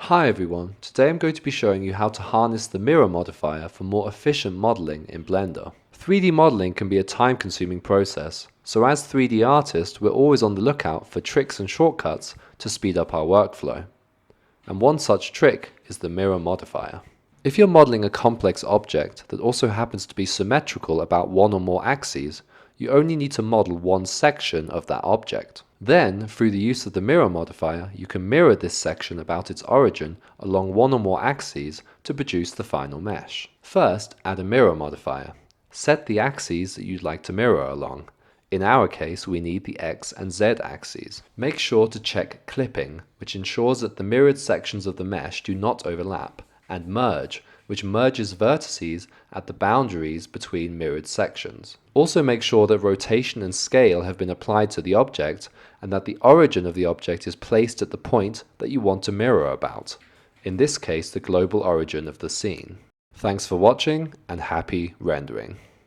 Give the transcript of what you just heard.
Hi everyone, today I'm going to be showing you how to harness the mirror modifier for more efficient modeling in Blender. 3D modeling can be a time-consuming process, so as 3D artists we're always on the lookout for tricks and shortcuts to speed up our workflow. And one such trick is the mirror modifier. If you're modeling a complex object that also happens to be symmetrical about one or more axes, you only need to model one section of that object. Then, through the use of the mirror modifier, you can mirror this section about its origin along one or more axes to produce the final mesh. First, add a mirror modifier. Set the axes that you'd like to mirror along. In our case, we need the X and Z axes. Make sure to check clipping, which ensures that the mirrored sections of the mesh do not overlap, and merge, which merges vertices at the boundaries between mirrored sections. Also make sure that rotation and scale have been applied to the object and that the origin of the object is placed at the point that you want to mirror about, in this case the global origin of the scene. Thanks for watching and happy rendering.